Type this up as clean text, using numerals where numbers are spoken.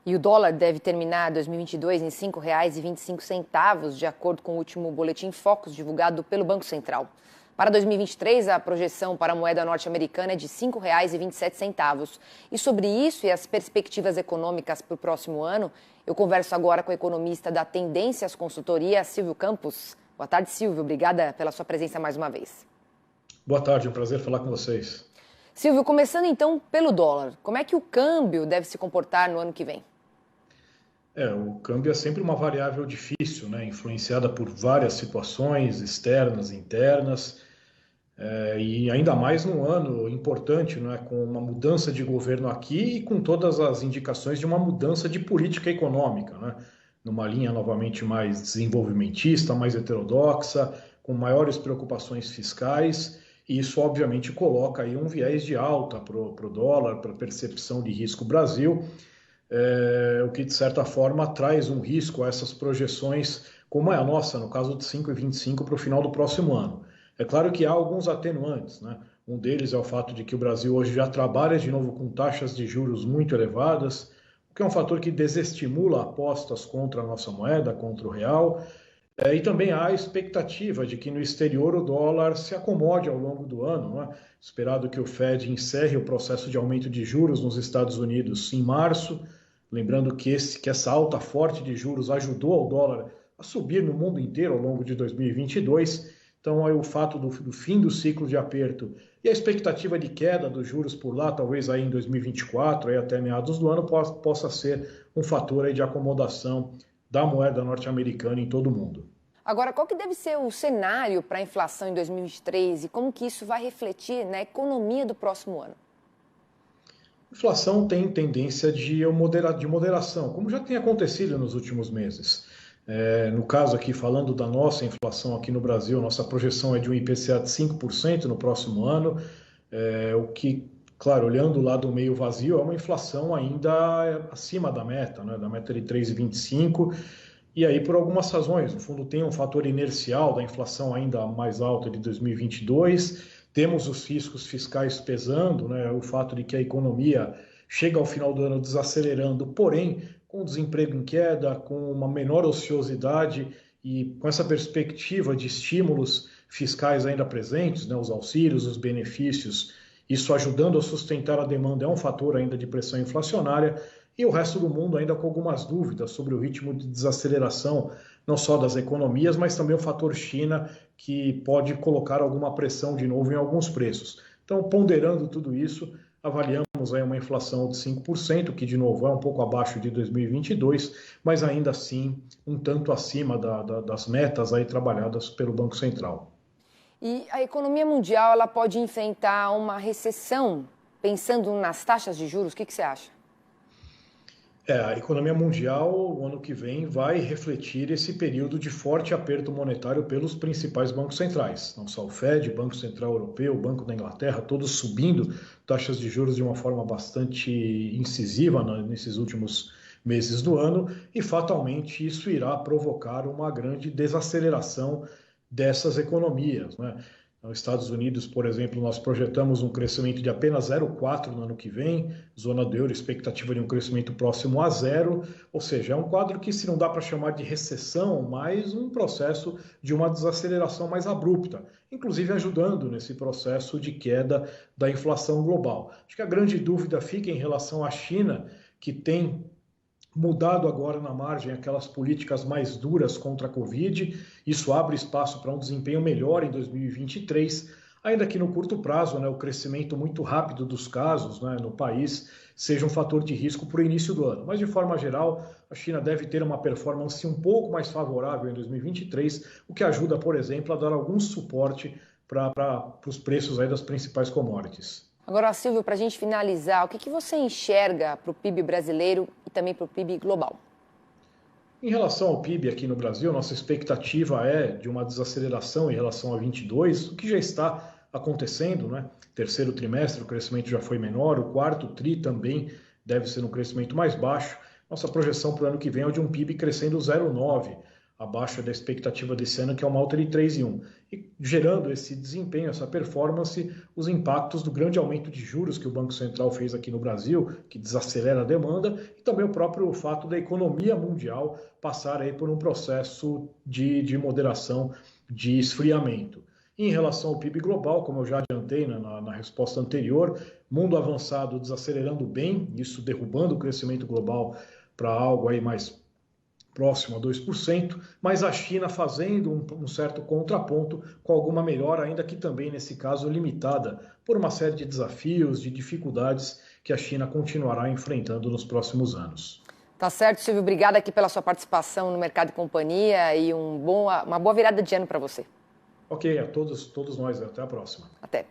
E o dólar deve terminar 2022 em R$ 5,25, de acordo com o último boletim Focus divulgado pelo Banco Central. Para 2023, a projeção para a moeda norte-americana é de R$ 5,27. E sobre isso e as perspectivas econômicas para o próximo ano, eu converso agora com o economista da Tendências Consultoria, Silvio Campos. Boa tarde, Silvio. Obrigada pela sua presença mais uma vez. Boa tarde, é um prazer falar com vocês. Silvio, começando então pelo dólar, como é que o câmbio deve se comportar no ano que vem? O câmbio é sempre uma variável difícil, né? Influenciada por várias situações externas e internas, e ainda mais num ano importante, né? Com uma mudança de governo aqui e com todas as indicações de uma mudança de política econômica, né? Numa linha novamente mais desenvolvimentista, mais heterodoxa, com maiores preocupações fiscais, e isso obviamente coloca aí um viés de alta para o dólar, para a percepção de risco Brasil. O que de certa forma traz um risco a essas projeções, como é a nossa, no caso de 5,25 para o final do próximo ano. É claro que há alguns atenuantes, né? Um deles é o fato de que o Brasil hoje já trabalha de novo com taxas de juros muito elevadas, o que é um fator que desestimula apostas contra a nossa moeda, contra o real. E também há a expectativa de que no exterior o dólar se acomode ao longo do ano, não é? Esperado que o Fed encerre o processo de aumento de juros nos Estados Unidos em março. Lembrando que essa alta forte de juros ajudou o dólar a subir no mundo inteiro ao longo de 2022. Então, o fato do fim do ciclo de aperto e a expectativa de queda dos juros por lá, talvez aí em 2024, aí até meados do ano, possa ser um fator aí de acomodação da moeda norte-americana em todo o mundo. Agora, qual que deve ser o cenário para a inflação em 2023 e como que isso vai refletir na economia do próximo ano? A inflação tem tendência de moderação, como já tem acontecido nos últimos meses. No caso aqui, falando da nossa inflação aqui no Brasil, nossa projeção é de um IPCA de 5% no próximo ano, o que, claro, olhando o lado meio vazio, é uma inflação ainda acima da meta, né, da meta de 3,25%. E aí, por algumas razões, no fundo, tem um fator inercial da inflação ainda mais alta de 2022, temos os riscos fiscais pesando, né, o fato de que a economia chega ao final do ano desacelerando, porém, com o desemprego em queda, com uma menor ociosidade e com essa perspectiva de estímulos fiscais ainda presentes, né, os auxílios, os benefícios, isso ajudando a sustentar a demanda é um fator ainda de pressão inflacionária. E o resto do mundo ainda com algumas dúvidas sobre o ritmo de desaceleração, não só das economias, mas também o fator China, que pode colocar alguma pressão de novo em alguns preços. Então, ponderando tudo isso, avaliamos aí uma inflação de 5%, que de novo é um pouco abaixo de 2022, mas ainda assim um tanto acima das metas aí trabalhadas pelo Banco Central. E a economia mundial ela pode enfrentar uma recessão, pensando nas taxas de juros, o que você acha? A economia mundial, o ano que vem, vai refletir esse período de forte aperto monetário pelos principais bancos centrais. Não só o Fed, Banco Central Europeu, Banco da Inglaterra, todos subindo taxas de juros de uma forma bastante incisiva nesses últimos meses do ano, e fatalmente isso irá provocar uma grande desaceleração dessas economias, né? Nos Estados Unidos, por exemplo, nós projetamos um crescimento de apenas 0,4 no ano que vem, zona do euro, expectativa de um crescimento próximo a zero, ou seja, é um quadro que se não dá para chamar de recessão, mas um processo de uma desaceleração mais abrupta, inclusive ajudando nesse processo de queda da inflação global. Acho que a grande dúvida fica em relação à China, que tem mudado agora na margem aquelas políticas mais duras contra a Covid. Isso abre espaço para um desempenho melhor em 2023, ainda que no curto prazo, né, o crescimento muito rápido dos casos, né, no país seja um fator de risco para o início do ano. Mas, de forma geral, a China deve ter uma performance um pouco mais favorável em 2023, o que ajuda, por exemplo, a dar algum suporte para os preços aí das principais commodities. Agora, Silvio, para a gente finalizar, o que você enxerga para o PIB brasileiro e também para o PIB global? Em relação ao PIB aqui no Brasil, nossa expectativa é de uma desaceleração em relação a 22, o que já está acontecendo, né? Terceiro trimestre o crescimento já foi menor, o quarto tri também deve ser um crescimento mais baixo. Nossa projeção para o ano que vem é de um PIB crescendo 0,9, abaixo da expectativa desse ano, que é uma alta de 3,1. E gerando esse desempenho, essa performance, os impactos do grande aumento de juros que o Banco Central fez aqui no Brasil, que desacelera a demanda, e também o próprio fato da economia mundial passar aí por um processo de moderação, de esfriamento. Em relação ao PIB global, como eu já adiantei na resposta anterior, mundo avançado desacelerando bem, isso derrubando o crescimento global para algo aí mais próximo a 2%, mas a China fazendo um certo contraponto com alguma melhora, ainda que também nesse caso limitada por uma série de desafios, de dificuldades que a China continuará enfrentando nos próximos anos. Tá certo, Silvio. Obrigada aqui pela sua participação no Mercado e Companhia e uma boa virada de ano para você. Ok, a todos nós. Até a próxima. Até.